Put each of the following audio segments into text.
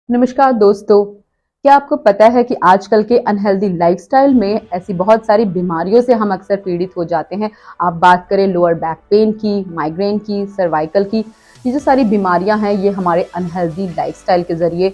नमस्कार दोस्तों। क्या आपको पता है कि आजकल के अनहेल्दी लाइफस्टाइल में ऐसी बहुत सारी बीमारियों से हम अक्सर पीड़ित हो जाते हैं। आप बात करें लोअर बैक पेन की, माइग्रेन की, सर्वाइकल की, ये जो सारी बीमारियां हैं ये हमारे अनहेल्दी लाइफस्टाइल के ज़रिए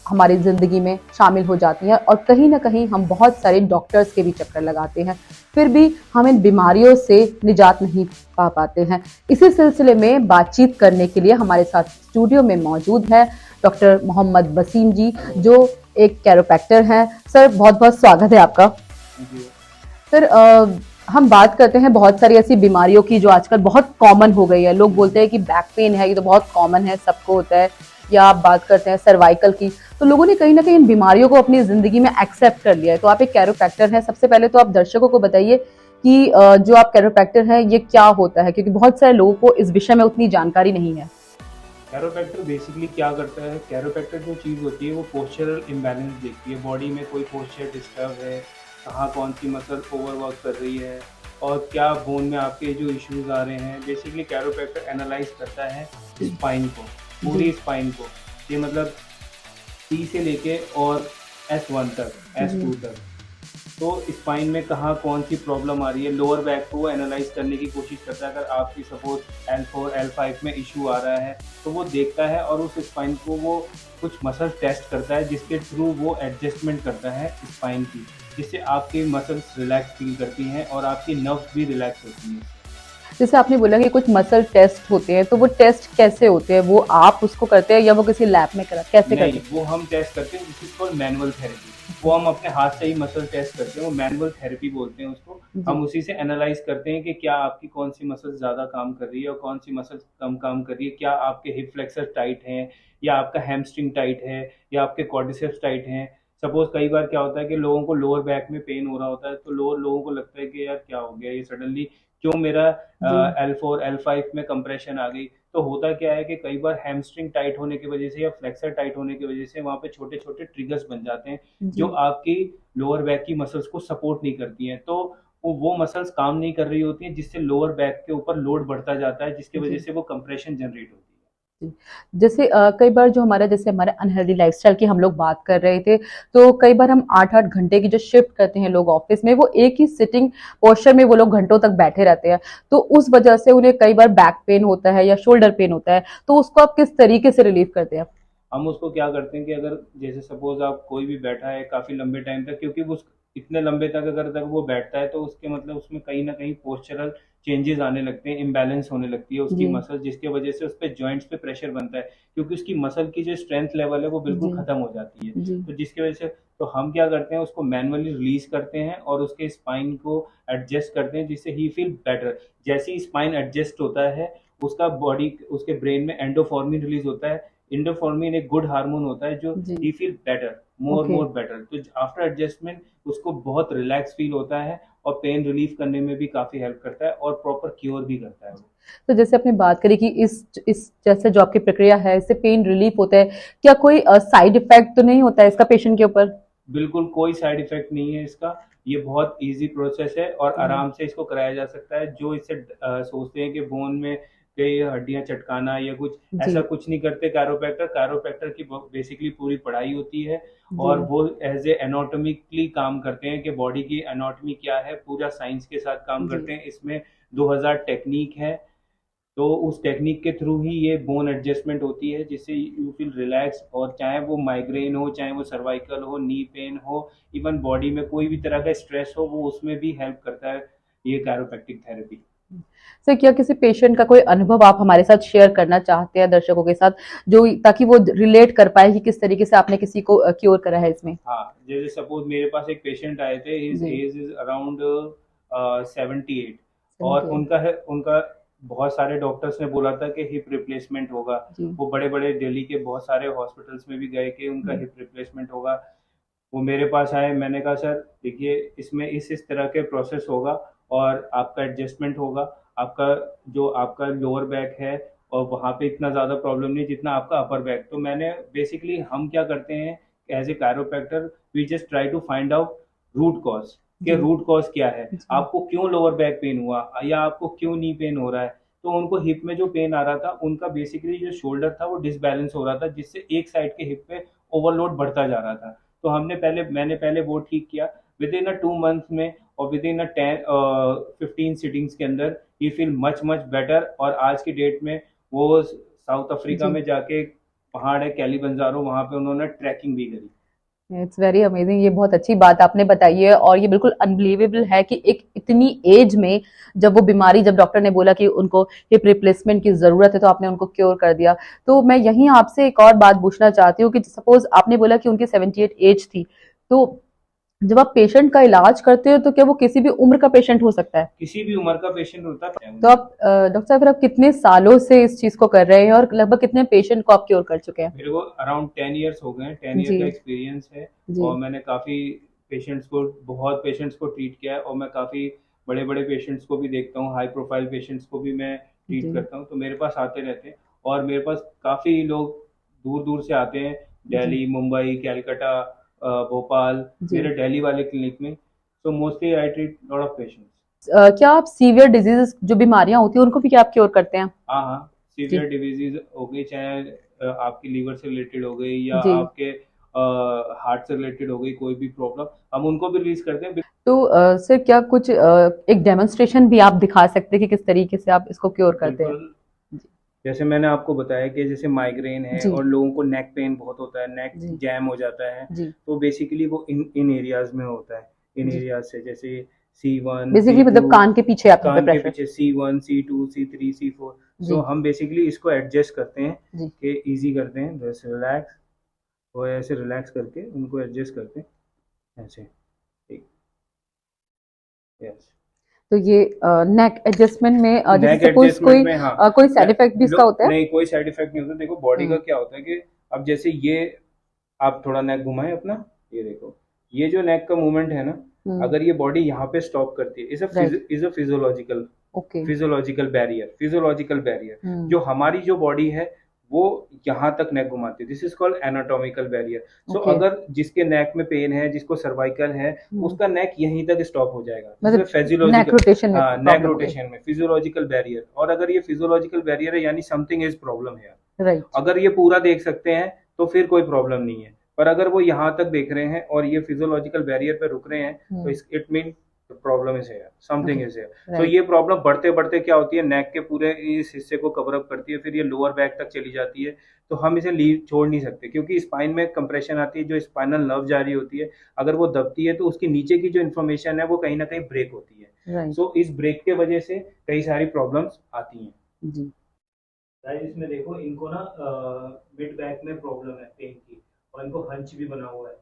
हमारी ज़िंदगी में शामिल हो जाती हैं और कहीं न कहीं हम बहुत सारे डॉक्टर्स के भी चक्कर लगाते हैं, फिर भी हम इन बीमारियों से निजात नहीं पा पाते हैं। इसी सिलसिले में बातचीत करने के लिए हमारे साथ स्टूडियो में मौजूद है डॉक्टर मोहम्मद वसीम जी, जो एक कैरोप्रैक्टर हैं। सर बहुत-बहुत स्वागत है आपका। जी। सर हम बात करते हैं बहुत सारी ऐसी बीमारियों की जो आजकल बहुत कॉमन हो गई है। लोग बोलते हैं कि बैक पेन है, ये तो बहुत कॉमन है, सबको होता है। या आप बात करते हैं सर्वाइकल की, तो लोगों ने कहीं न कहीं इन बीमारियों को अपनी ज़िंदगी में एक्सेप्ट कर लिया है। तो आप एक कैरोप्रैक्टर हैं, सबसे पहले तो आप दर्शकों को बताइए कि जो आप कैरोप्रैक्टर हैं, ये क्या होता है? क्योंकि बहुत सारे लोगों को इस विषय में उतनी जानकारी नहीं है। कैरोप्रैक्टर बेसिकली क्या करता है, कैरोप्रैक्टर जो चीज़ होती है वो पोस्चरल इम्बैलेंस देखती है, बॉडी में कोई पोस्चर डिस्टर्ब है, कहाँ कौन सी मसल ओवरवर्क कर रही है और क्या बोन में आपके जो इश्यूज आ रहे हैं। बेसिकली कैरोप्रैक्टर एनालाइज करता है स्पाइन को, जी, पूरी स्पाइन को। ये मतलब टी से लेके और S1 तक, जी, S2 तक। तो स्पाइन में कहाँ कौन सी प्रॉब्लम आ रही है, लोअर बैक को वो एनालाइज करने की कोशिश करता है। अगर आपकी सपोज L4 L5 में इशू आ रहा है तो वो देखता है और उस स्पाइन को वो कुछ मसल टेस्ट करता है जिसके थ्रू वो एडजस्टमेंट करता है स्पाइन की, जिससे आपकी मसल्स रिलैक्स फील करती हैं और आपकी नर्व्स भी रिलैक्स होती हैं। जैसे आपने बोला कि कुछ मसल टेस्ट होते हैं, तो वो टेस्ट कैसे होते हैं? वो आप उसको करते हैं या वो किसी लैब में करा कैसे करते नहीं, हैं? वो हम टेस्ट करते हैं, this is called manual therapy. वो हम अपने हाथ से ही मसल टेस्ट करते हैं, वो मैनुअल थेरेपी बोलते हैं उसको। जी, हम उसी से एनालाइज़ करते हैं कि क्या आपकी कौन-सी मसल ज़्यादा काम कर रही है और कौन-सी मसल कम काम कर रही है। क्या आपके हिप फ्लेक्सर टाइट हैं या आपका हैमस्ट्रिंग टाइट है या आपके क्वाड्रिसेप्स टाइट हैं। सपोज़ कई बार क्या होता है कि लोगों को लोअर बैक में पेन हो रहा होता है, तो लोगों को लगता है कि यार क्या हो गया ये सडनली, क्यों मेरा जी, L4 L5 में कंप्रेशन आ गई। तो होता क्या है कि कई बार हैमस्ट्रिंग टाइट होने की वजह से या फ्लेक्सर टाइट होने की वजह से वहाँ पे छोटे-छोटे ट्रिगर्स बन जाते हैं, जो जी, आपकी लोअर बैक की मसल्स को सपोर्ट नहीं करती हैं। तो वो मसल्स काम नहीं कर रही होती हैं, जिससे लोअर बैक के ऊपर लोड बढ़ता जाता है, जिसकी वजह जी, से वो कंप्रेशन जनरेट होती है। जी। जैसे कई बार जो हमारा अनहेल्दी लाइफ़स्टाइल की हम लोग बात कर रहे थे, तो कई बार हम 8-8 घंटे की जो शिफ्ट करते हैं लोग ऑफ़िस में, वो एक ही सिटिंग पोस्चर में वो लोग घंटों तक बैठे रहते हैं। तो उस वजह से उन्हें कई बार बैक पेन होता है या शोल्डर पेन होता है, तो उसको आप किस तरीके से रिलीव करते हैं? हम उसको क्या करते हैं कि अगर जैसे सपोज़ आप कोई भी बैठा है काफ़ी लंबे टाइम तक, क्योंकि वो इतने लंबे तक अगर तक वो बैठता है तो उसके मतलब उसमें कहीं न कहीं पोस्चरल चेंजेज़ आने लगते हैं, इम्बैलेंस होने लगती है उसकी जी, मसल, जिसकी वजह से उसपे जॉइंट्स पे प्रेशर बनता है, क्योंकि उसकी मसल की जो स्ट्रेंथ लेवल है वो बिल्कुल जी, ख़त्म हो जाती है। जी, तो जिसकी वजह से तो हम क्या करते हैं, उसको मैनुअली रिलीज़ करते हैं और उसके स्पाइन को एडजस्ट करते हैं जिससे ही फील बेटर। जैसे ही स्पाइन एडजस्ट होता है, उसका बॉडी उसके ब्रेन में एंडोर्फिन रिलीज़ होता है। एंडोर्फिन एक गुड हार्मोन होता है जो जी, he feel better, more okay. More better. तो आफ्टर एडजस्टमेंट उसको बहुत रिलैक्स फील होता है और पेन रिलीफ करने में भी काफ़ी हेल्प करता है और प्रॉपर क्योर भी करता है वो। तो जैसे आपने बात करी कि इस जैसे जो आपकी प्रक्रिया है, इससे पेन रिलीफ होता है, क्या कोई साइड इफ़ेक्ट तो नहीं होता है इसका पेशेंट के ऊपर? बिल्कुल कोई साइड इफ़ेक्ट नहीं है इसका। ये बहुत ईज़ी प्रोसेस है और जी, आराम से इसको कराया जा सकता है। जो इसे सोचते हैं कि बोन में कई हड्डियाँ चटकाना या कुछ, ऐसा जी, कुछ नहीं करते कैरोप्रैक्टर। कैरोप्रैक्टर की ब बेसिकली पूरी पढ़ाई होती है जी, और वो एज़ ए एनाटॉमिकली काम करते हैं कि बॉडी की एनाटॉमी क्या है, पूरा साइंस के साथ काम जी। करते हैं। इसमें 2000 टेक्नीक है, तो उस टेक्निक के थ्रू ही ये बोन एडजस्टमेंट होती है जिससे यू फील रिलैक्स। और चाहे वो माइग्रेन हो, चाहे वो सर्वाइकल हो, नी पेन हो, इवन बॉडी में कोई भी तरह का स्ट्रेस हो, वो उसमें भी हेल्प करता है ये कैरोप्रैक्टिक थेरेपी। सर क्या किसी पेशेंट का कोई अनुभव आप हमारे साथ शेयर करना चाहते हैं दर्शकों के साथ, जो ताकि वो रिलेट कर पाए कि किस तरीके से आपने किसी को क्योर करा है इसमें? हाँ, जैसे सपोज मेरे पास एक पेशेंट आए थे, हिज जी, एज इज अराउंड 78 और 78 उनका बहुत सारे डॉक्टर्स ने बोला था कि हिप रिप्लेसमेंट होगा। जी, वो बड़े बड़े दिल्ली के बहुत सारे हॉस्पिटल्स में भी गए कि उनका जी, हिप रिप्लेसमेंट होगा। वो मेरे पास आए, मैंने कहा सर देखिए इसमें इस तरह के प्रोसेस होगा और आपका एडजस्टमेंट होगा। आपका जो आपका लोअर बैक है और वहाँ पे इतना ज़्यादा प्रॉब्लम नहीं जितना आपका अपर बैक। तो मैंने बेसिकली हम क्या करते हैं as a chiropractor, we just try to find out root cause, कि जी, रूट कॉज क्या है, जी, आपको क्यों लोअर बैक पेन हुआ या आपको क्यों नी पेन हो रहा है। तो उनको हिप में जो पेन आ रहा था, उनका बेसिकली जो शोल्डर था वो डिसबैलेंस हो रहा था, जिससे एक साइड के हिप पे ओवरलोड बढ़ता जा रहा था। तो मैंने पहले वो ठीक किया। विद इन अ 2 मंथ में और विद इन अ 15 सिटिंग्स के अंदर ही फील मच मच बेटर। और आज की डेट में वो साउथ अफ्रीका जी। में जाके पहाड़ है कैलिबंजारो, वहां पे उन्होंने ट्रैकिंग भी करी। इट्स वेरी अमेजिंग, ये बहुत अच्छी बात आपने बताई है और ये बिल्कुल अनबिलीवेबल है कि एक इतनी एज में जब वो बीमारी, जब डॉक्टर ने बोला कि उनको हिप रिप्लेसमेंट की जरूरत है तो आपने उनको क्योर कर दिया। तो मैं यहीं आपसे एक और बात पूछना चाहती हूँ कि सपोज आपने बोला कि उनकी 78 एज थी, तो जब आप पेशेंट का इलाज करते हो तो क्या वो किसी भी उम्र का पेशेंट हो सकता है? किसी भी उम्र का पेशेंट होता है तो उनमें। आप डॉक्टर साहब फिर आप कितने सालों से इस चीज को कर रहे हैं और लगभग कितने पेशेंट को आप क्योर कर चुके हैं? मेरे को अराउंड 10 ईयर्स हो गए हैं, 10 ईयर जी। का एक्सपीरियंस है। जी। और मैंने काफ़ी बहुत पेशेंट्स को ट्रीट किया है। और मैं काफ़ी बड़े बड़े पेशेंट्स को भी देखता हूँ, हाई प्रोफाइल पेशेंट्स को भी मैं ट्रीट जी। करता हूँ। तो मेरे पास आते रहते हैं। और मेरे पास काफ़ी लोग दूर दूर से आते हैं, जी। दिल्ली, मुंबई, कैलकाटा, भोपाल, जी। मेरे दिल्ली वाले क्लिनिक में। So mostly I treat lot of patients. क्या आप सीवियर डिजीजेस जो बीमारियां होती हैं उनको भी क्या आप क्योर करते हैं? हाँ हाँ, जी। सीवियर डिजीज हो गई, चाहे आपकी लीवर से रिलेटेड हो गई या जी। आपके हार्ट से रिलेटेड हो गई, कोई भी प्रॉब्लम हम उनको भी रिलीज करते हैं। तो सर क्या कुछ एक डेमोन्स्ट्रेशन भी आप दिखा सकते हैं कि किस तरीके से आप इसको क्योर करते हैं? बिल्कुल। जैसे मैंने आपको बताया कि जैसे माइग्रेन है जी। और लोगों को नेक पेन बहुत होता है, नेक जी। जैम हो जाता है। जी। तो बेसिकली वो इन इन एरियाज में होता है। इन जी। एरियाज से जैसे C1 बेसिकली C2, मतलब कान के पीछे आपके पे कान के प्रेशर। पीछे C1 C2 C3 C4। सो जी। हम बेसिकली इसको एडजस्ट करते हैं जी। कि इजी करते हैं, जैसे रिलैक्स, वो ऐसे रिलैक्स करके उनको एडजस्ट करते हैं ऐसे। ठीक। यस। तो ये नेक एडजस्टमेंट में जैसे नेक सपोज एडजस्टमेंट में, हाँ। कोई साइड इफेक्ट भी इसका होता है? नहीं, कोई साइड इफेक्ट नहीं होता। देखो बॉडी का हम्म। क्या होता है कि अब जैसे ये, आप थोड़ा नेक घुमाएं अपना, ये देखो, ये जो नेक का मूवमेंट है ना, हम्म। अगर ये बॉडी यहाँ पे स्टॉप करती है, right. Is a physiological okay. Physiological barrier. Hmm. जो हमारी जो बॉडी है वो यहाँ तक नेक घुमाती है, this is called anatomical barrier. So okay. अगर जिसके नेक में पेन है, जिसको सर्वाइकल है, हम्म। उसका नेक यहीं तक स्टॉप हो जाएगा, जिसमें मतलब नेक फिजियोलॉजिकल, रोटेशन में हाँ, नेक प्रॉब्लम हो गई। रोटेशन में फिजियोलॉजिकल बैरियर। और अगर ये फिजियोलॉजिकल बैरियर है यानी समथिंग इज प्रॉब्लम है। राइट। अगर ये पूरा देख सकते हैं तो फिर कोई प्रॉब्लम नहीं है। पर अगर वो यहाँ तक देख रहे हैं और ये फिजियोलॉजिकल बैरियर पे रुक रहे हैं, तो hmm. It mean problem is here, something okay. Is here. तो राइट। ये प्रॉब्लम बढ़ते बढ़ते क्या होती है, नेक के पूरे इस हिस्से को कवर अप करती है, फिर ये लोअर बैक तक चली जाती है। तो हम इसे लीव छोड़ नहीं सकते, क्योंकि स्पाइन में कंप्रेशन आती है, जो स्पाइनल नर्व जारी होती है, अगर वो दबती है तो उसके नीचे की जो इन्फॉर्मेशन है वो कहीं ना कहीं ब्रेक होती है। राइट। सो इस ब्रेक के वजह से कई सारी प्रॉब्लम्स आती हैं। जी। गाइस इसमें देखो, इनको ना मिड बैक में प्रॉब्लम है पेन की, और इनको हंच भी बना हुआ है।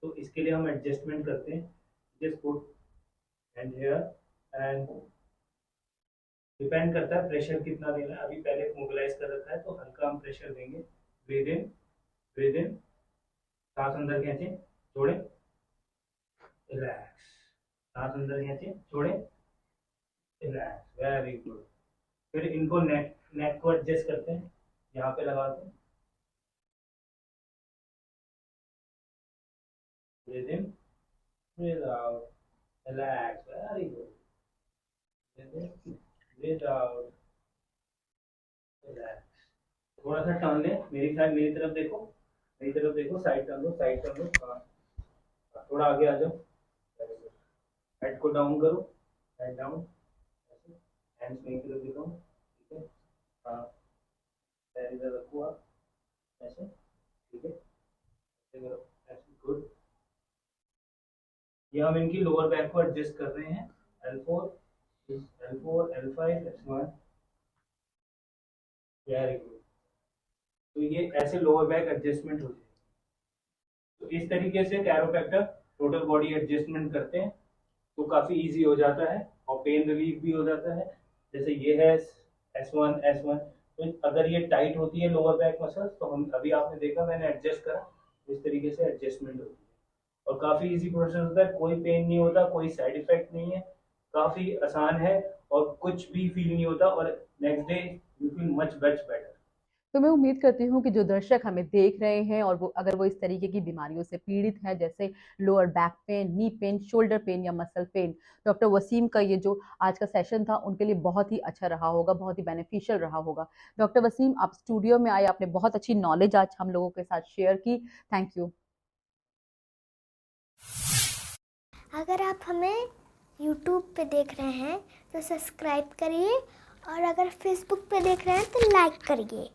तो इसके लिए हम एडजस्टमेंट करते हैं। Just put hand here and depend करता है प्रेशर कितना देना है। अभी पहले मोबिलाइज कर रखा है तो हल्का हम प्रेशर देंगे। ब्रीद इन, ब्रीद इन, सांस अंदर खींचे, छोड़े, रिलैक्स, सांस अंदर खींचे, छोड़े, रिलैक्स, वेरी गुड। फिर इनको नेक नेक को एडजस्ट करते हैं, यहाँ पे लगाते हैं। Breathe in, breathe out, relax, very good. Breathe in, breathe out, relax. थोड़ा सा टर्न ले, मेरी तरफ देखो, मेरी तरफ देखो, साइड टर्न लो, साइड टर्न लो। हाँ, थोड़ा आगे आ जाओ। हेड को डाउन करो, हेड डाउन, ऐसे। हैंड्स मेरी तरफ दिखाओ, ठीक है। हाँ, पैर इधर रखो आप, ऐसे, ठीक है, ऐसे करो, ऐसे, गुड। ये हम इनकी लोअर बैक को एडजस्ट कर रहे हैं। L4, L4, L5, L1, very good. तो ये ऐसे लोअर बैक एडजस्टमेंट हो जाएगी। तो इस तरीके से कैरोप्रैक्टर टोटल बॉडी एडजस्टमेंट करते हैं, तो काफ़ी इजी हो जाता है और पेन रिलीफ भी हो जाता है। जैसे ये है S1, तो अगर ये टाइट होती है लोअर बैक मसल्स, तो हम अभी आपने देखा मैंने एडजस्ट करा, इस तरीके से एडजस्टमेंट होती है। और काफ़ी इजी प्रोसेस होता है, कोई पेन नहीं होता, कोई साइड इफेक्ट नहीं है, काफ़ी आसान है और कुछ भी फील नहीं होता, और next day you feel much better. तो मैं उम्मीद करती हूँ कि जो दर्शक हमें देख रहे हैं और वो अगर वो इस तरीके की बीमारियों से पीड़ित हैं, जैसे lower back pain, knee pain, shoulder pain या मसल पेन, डॉक्टर वसीम का ये जो आज का सेशन था उनके लिए बहुत ही अच्छा रहा होगा, बहुत ही बेनिफिशियल रहा होगा। डॉक्टर वसीम, आप स्टूडियो में आए, आपने बहुत अच्छी नॉलेज आज हम लोगों के साथ शेयर की। Thank you. अगर आप हमें YouTube पे देख रहे हैं तो सब्सक्राइब करिए, और अगर Facebook पे देख रहे हैं तो लाइक करिए।